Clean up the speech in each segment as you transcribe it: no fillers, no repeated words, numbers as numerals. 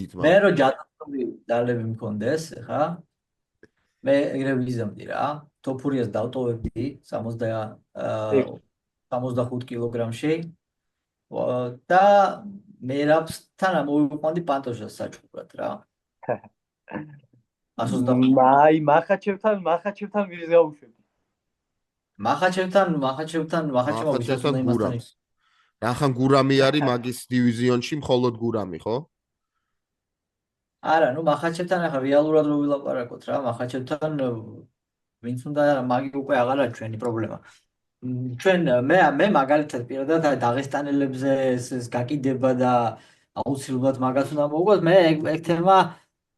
მოდით მე რო ჯადოსნური ძალები მქონდეს, ხა? მე ეგრე ვიზამდი რა. თოფურიას დავტოვებდი 65 კილოგრამში და მერაბსთან ამოვიყვანდი პანტოშას საჭურად რა. 125. აი, მახაჩევთან ვის გაუშვებდი? მახაჩევთან ვისაც უნდა იმასთან. რახან გურამი არის მაგის დივიზიონში, მხოლოდ გურამი, ხო? არა, ნუ მახაჩევთან ახლა რეალურად რო ვილაპარაკოთ რა, მახაჩევთან ვინც უნდა მაგი უკვე აღარ არის ჩვენი პრობლემა. ჩვენ მე მაგალითად პირადად დაღესტანელებზე ეს გაკიდება და აუცილებლად მაგას უნდა მოვუყვათ, მე ეგ თემა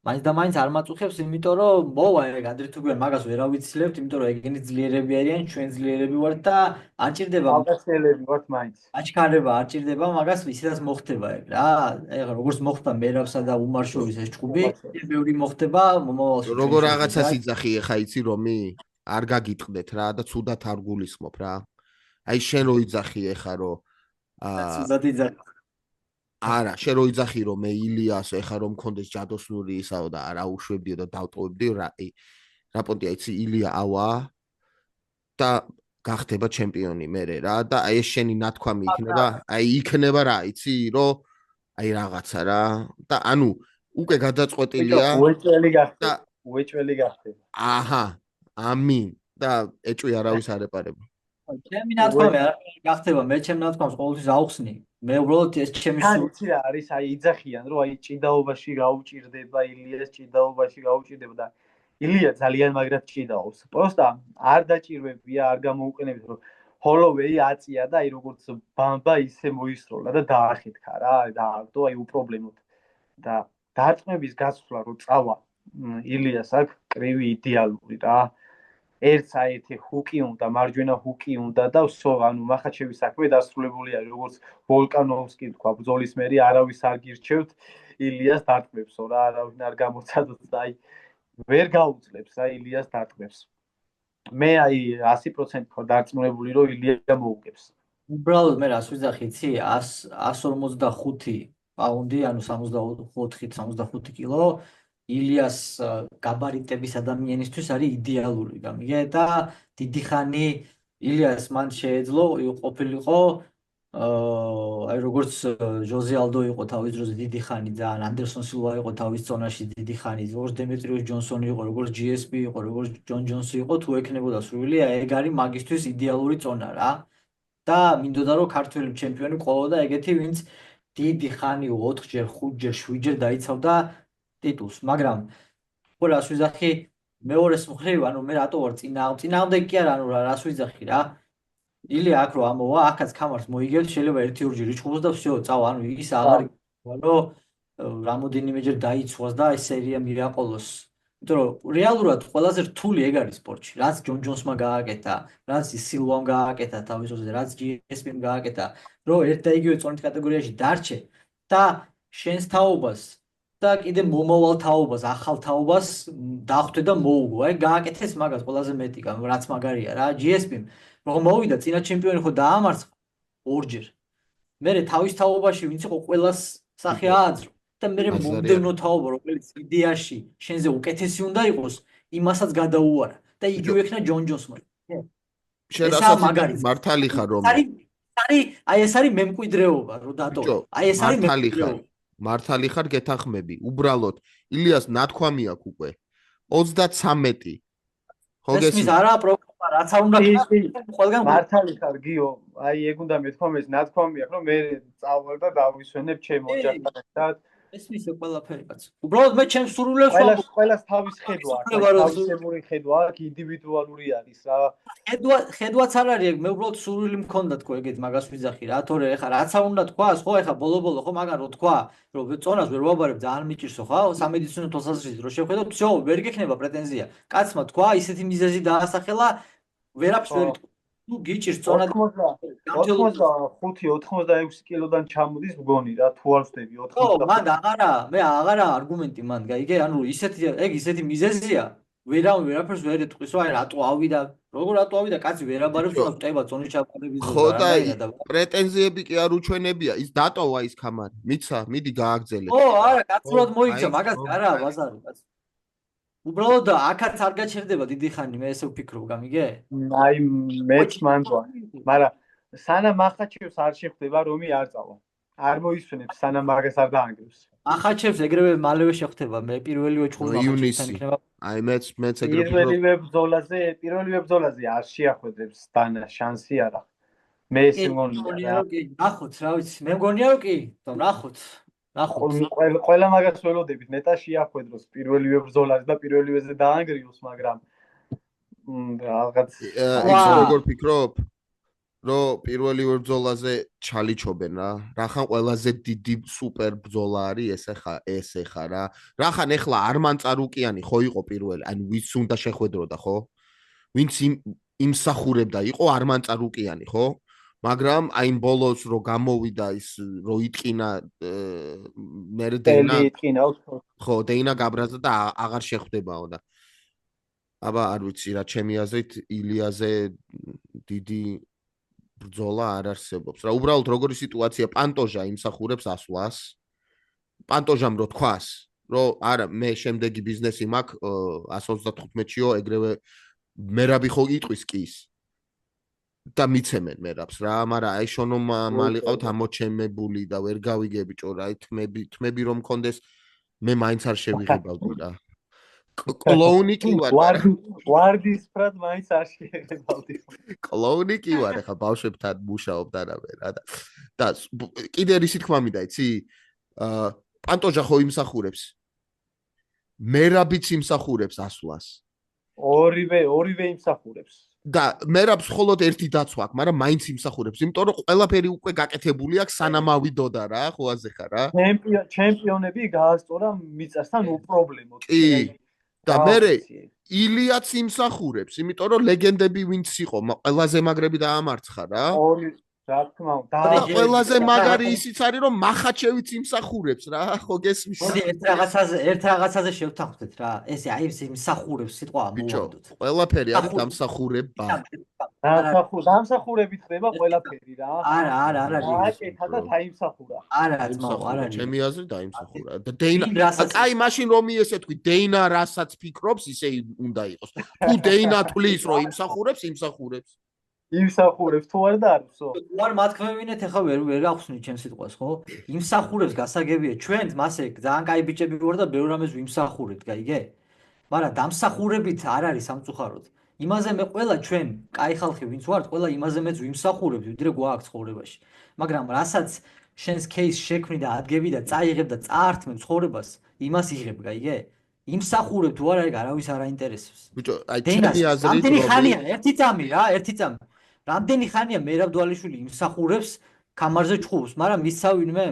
მაინც და მაინც არ მაწუხებს, იმიტომ რომ მოვა ეგ ადრეთუგვიან მაგას ვერ ავიცილებთ, იმიტომ რომ ეგენი ძლიერები არიან, ჩვენ ძლიერები ვართ და არ ჭირდება ალკასელები ვართ მაინც. აჩქარება არ ჭირდება მაგას ისედაც მოხდება ეგ რა. ეხლა როგორც მოხდა მერაბსა და უმარშოვის ეს ჭუბი, ბევრი მოხდება მომავალში. როგორ რაღაცას იძახი ეხა იცი რომი? არ გაგიტყდეთ რა და ცუდად არ გულისხმობ რა. აი შენ რო იძახი ეხა რომ ცუდად იძახი. არა, შენ რო იძახი რომ მე ილიას ეხა რომ მქონდეს ჯადოსნური ისაო და არა უშვებდიო და დავტოვებდი რა პონტია იცი ილია ავა და გახდება ჩემპიონი მერე რა და აი ეს შენი ნათქვამი იქნება, აი იქნება რა იცი რომ აი რაღაცა რა და ანუ უკვე გადაწყვეტილია უეჭველი გახდება. აჰა, ამინ და ეჭვი არავის არ ეპარება. ჩემი ნათქვამი არ გახდება, მე ჩემ ნათქვამს ყოველთვის აუხსნი. მე უბრალოდ ეს ჩემი სული რა არის, აი იძახიან რომ აი ჭიდაობაში გაუჭირდება ილიას ჭიდაობაში გაუჭირდება და ილია ძალიან მაგრად ჭიდაობს. პროსტა არ დაჭირვებია, არ გამოუყენებით რომ ჰოლოვეი აწია და აი როგორც ბამბა ისე მოისროლა და დაახეთქა რა, დააგდო აი უპრობლემოდ. და დარტყმების გასვლა რო წავა ილიას აქ კრივი იდეალური რა. ერთსაერთი ჰუკი უნდა, მარჯვენა ჰუკი უნდა და ანუ მახაჩევის საქმე დასრულებული არის, როგორც ვოლკანოვსკი თქვა, ბრძოლის მერე არავის არ გირჩევთ ილიას დარტყმებსო რა, არავინ არ გამოცადოთ და აი ვერ გაუძლებს რა ილიას დარტყმებს. მე აი 100% ხო დარწმუნებული რომ ილია მოუგებს. უბრალოდ მე რას ვიძახი, იცი? 155 პაუნდი, ანუ 64-65 კილო ილიას გაბარიტების ადამიანისთვის არის იდეალური, გამიგე და დიდი ხანი ილიას მან შეეძლო ყოფილიყო აი როგორც ჟოზე ალდო იყო თავის დროზე დიდი ხანი და ანდერსონ სილვა იყო თავის ზონაში დიდი ხანი, როგორც დემეტრიუს ჯონსონი იყო, როგორც GSP იყო, როგორც ჯონ ჯონსი იყო, თუ ექნებოდა სურვილი, ეგ არის მაგისთვის იდეალური ზონა რა. და მინდოდა რომ ქართველი ჩემპიონი ყოლოდა ეგეთი, ვინც დიდი ხანი 4-ჯერ, 5-ჯერ, 7-ჯერ დაიცავდა ტიტულს, მაგრამ ხო რას ვიძახი მეორეს მხრივ, ანუ მე რატო ვარ წინააღმდეგ კი არა, ანუ რას ვიძახი რა. ილია აქ რო ამოვა, აქაც კამარს მოიგებს, შეიძლება 1-2 რიჩხუბოს და всё, წავა, ანუ ის აღარ რომ რამოდენიმეჯერ დაიცვას და ეს სერია მირაყოლოს. იმიტომ რომ რეალურად ყველაზე რთული ეგ არის სპორტში, რაც ჯონ ჯონსმა გააკეთა, რაც სილვამ გააკეთა თავის დროზე, რაც GSP-მ გააკეთა, რომ ერთ და იგივე წონის კატეგორიაში დარჩე და შენს თაობას და კიდე მომავალ თაობას, ახალ თაობას დახვდე და მოუგო. აი გააკეთეს მაგას ყველაზე მეტი, რაც მაგარია რა, GSP-მ რომ მოვიდა წინა ჩემპიონი ხო დაამარცხა 2-ჯერ. მერე თავის თაობაში ვინც იყო ყველას სახე ააძრო და მერე მომდევნო თაობა რომელიც იდეაში შენზე უკეთესი უნდა იყოს, იმასაც გადაუარა და იგივე იქნა ჯონ ჯონსმა. შენ რასაც მართალი ხარ რომ აი ეს არის მემკვიდრეობა რო დატო. აი ეს არის მემკვიდრეობა. მართალი ხარ გეთანხმები. უბრალოდ ილიას ნათქვამი აქვს უკვე 33. ხო გესმის არა პრობლემა რაც არ უნდა ყველგან მართალი ხარ გიო, აი ეგ უნდა მეთქვამი ეს ნათქვამი აქვს რომ მე წავალ და დავისვენებ ჩემ ოჯახთან. ესმის ყველაფერი კაც. უბრალოდ მე ჩემს სურვილებს ვამბობ. ყველას თავის ხედვა აქვს, თავისებური ხედვა აქვს, ინდივიდუალური არის რა. ხედვაც არ არის, მე უბრალოდ სურვილი მქონდა თქო ეგეთ მაგას ვიძახი რა, თორე ეხა რაც არ უნდა თქვას, ხო ეხა ბოლო-ბოლო ხო მაგან რო თქვა, რომ წონას ვერ ვაბარებ ძალიან მიჭირსო ხო, სამედიცინო თვალსაზრისით რო შევხედო, всё, ვერ გექნება პრეტენზია. კაცმა თქვა, ისეთი მიზეზი დაასახელა, ვერაფერს ვერ იტყვა. ნუ გიჭირს წონა 85-86 კილოდან ჩამოდის მგონი რა, თუ არ ვსდები 80. ხო, მან მე აღარა არგუმენტი მან გაიგე, ანუ ისეთი მიზეზია, ვერაფერს ვერ ეტყვის, რომ აი რატო ავიდა, როგორ რატო ავიდა, კაცი ვერ აბარებს ბიჭო, რომ ხტება ზონის ჩამოყალიბების დროს ხო და არანაირად და პრეტენზიები კი არ უჩვენებია, ის დატოვა ის კამარი. მიცა, მიდი გააგზელეთ. ო, არა, კაცურად მოიქცა, აი, მაგას არაა ბაზარი, კაც. უბრალოდ აქაც არ გაჩერდება დიდი ხანი, მე ესე ვფიქრობ, გამიგე? აი მეც მანდვა, მაგრამ სანამ ახაჩევს არ შეხვდება რომი არ წავა. არ მოისვენებს სანამ მაგას არ დაანგრევს. ახაჩევს ეგრევე მალევე შეხვდება, მე პირველივე ჩხუბი ივნისი. იქნება. აი მეც ეგრე პირველივე ბრძოლაზე არ შეახვედრებს დანა შანსი არა. მე ეს მგონია რომ კი, ნახოთ, რა ვიცი, მე მგონია რომ კი, ნახოთ. ყველა მაგას ველოდებით, ნეტა შეახვედროს პირველივე ბრძოლაზე და პირველივეზე დაანგრიოს, მაგრამ რაღაც ის როგორ ფიქრობ? რომ პირველივე ბრძოლაზე ჩალიჩობენ რა. რახან ყველაზე დიდი სუპერ ბრძოლა არის ეს ხა რა. რახან ეხლა არმან წარუკიანი ხო იყო პირველი, ანუ ვინც უნდა შეხვედროდა ხო? ვინც იმსახურებდა იყო არმან წარუკიანი ხო? მაგრამ აი იმ ბოლოს რო გამოვიდა ის რო იტყინა მე დეინა ხო დეინა გაბრაზდა და აღარ შეხვდებაო და აბა არ ვიცი რა ჩემი აზრით ილიაზე დიდი ბრძოლა არ არსებობს რა უბრალოდ როგორი სიტუაცია პანტოჟა იმსახურებს ასვლას პანტოჟამ რო თქვას რომ არა მე შემდეგი ბიზნესი მაქვს 135-იო ეგრევე მერაბი ხო იტყვის კის და მიცემენ მერაბს რა მაგრამ აი შონომ მალიყავთ ამოჩემებული და ვერ გავიგები ჭო რა თმები რომ მქონდეს მე მაინც არ შევიღებავდი რა კლოუნი კი ვარ ვარდისფრად მაინც არ შევიღებავდი კლოუნი კი ვარ ხა ბავშვებთან მუშაობ და რა და კიდე რისი თქმა მინდა იცი პანტოჟა ხო იმსახურებს მერაბიც იმსახურებს ასვლას ორივე იმსახურებს და მერაბს მხოლოდ ერთი დაცვა აქვს, მაგრამ მაინც იმსახურებს, იმიტომ რომ ყველაფერი უკვე გაკეთებული აქვს სანამ ავიდოდა რა, ხო აზე ხარ რა? ჩემპიონები გაასწორა მიწასთან უპრობლემოდ. კი. და მე ილიაც იმსახურებს, იმიტომ რომ ლეგენდები ვინც იყო, ყველაზე მაგრები დაამარცხა რა. რა თქმა უნდა. და ყველაზე მაგარი ისიც არის რომ მახაჩევიც იმსახურებს რა, ხო გესმის? მოდი ერთ რაღაცაზე შევთანხმდეთ რა. ესე აი ეს იმსახურებს სიტყვა მოვამდოთ. ყველაფერი არის დამსახურება. დამსახურებით ხდება ყველაფერი რა. არა. აკეთა და დაიმსახურა. არა, ძმაო, არა. ჩემი აზრით დაიმსახურა. და დეინა, აი მაშინ რომი ესე თქვი, დეინა რასაც ფიქრობს, ისე უნდა იყოს. თუ დეინა თulis რომ იმსახურებს იმსახურებს თუ არ და არისო. თუ არ მათქმევინეთ ახლა ვერ ახსნით ჩემს სიტყვას, ხო? იმსახურებს გასაგებია. ჩვენ მასე ძალიან კაი ბიჭები ვარ და ბევრ რამეს ვიმსახურებთ, გაიგე? მაგრამ დამსახურებით არ არის სამწუხაროდ. იმაზე მე ყველა ჩვენ კაი ხალხი ვინც ვართ, ყველა იმაზე მეც ვიმსახურებთ, ვიდრე გვაქვს ცხოვრებაში. მაგრამ რასაც შენს кейს შექმნი და ადგები და წაიღებ და წაართმევ ცხოვრებას, იმას იღებ, გაიგე? იმსახურებ თუ არ არის, არავის არ აინტერესებს. ბიჭო, აი ჩემი აზრით რამდენი ხანია, ერთი წამი. რამდენი ხანია მერაბ დვალიშვილი იმსახურებს კამარზე ჩხუბს, მაგრამ მისცა ვინმე?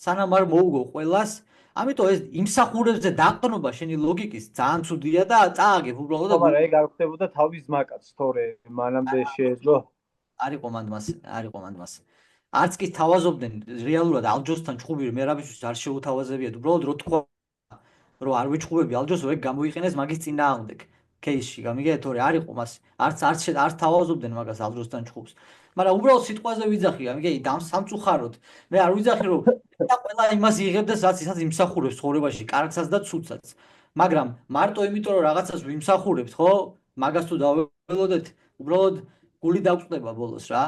სანამ არ მოუგო ყველას, ამიტომ ეს იმსახურებზე დაყნობა შენი ლოგიკის ძალიან ცუდია და წააგებ უბრალოდ და მაგრამ ეგ არ ხდებოდა თავის ზმაკაც, თორე მანამდე შეეძლო. არ იყო მანდ მას. არც კი თავაზობდნენ რეალურად ალჯოსთან ჩხუბი მერაბისთვის არ შეუთავაზებიათ, უბრალოდ რო თქვა რომ არ ვიჩხუბები ალჯოს, ეგ გამოიყენეს მაგის წინააღმდეგ. кейსში გამიგე თორე არ იყო მას არც თავაზობდნენ მაგას ალჯოსთან ჩხუბს მაგრამ უბრალოდ სიტყვაზე ვიძახი გამიგე სამწუხაროდ მე არ ვიძახი რომ და ყველა იმას იღებდეს რაც ისაც იმსახურებს ცხოვრებაში კარგსაც და ცუდსაც მაგრამ მარტო იმიტომ რომ რაღაცას ვიმსახურებთ ხო მაგას თუ დაველოდეთ უბრალოდ გული დაგვწდება ბოლოს რა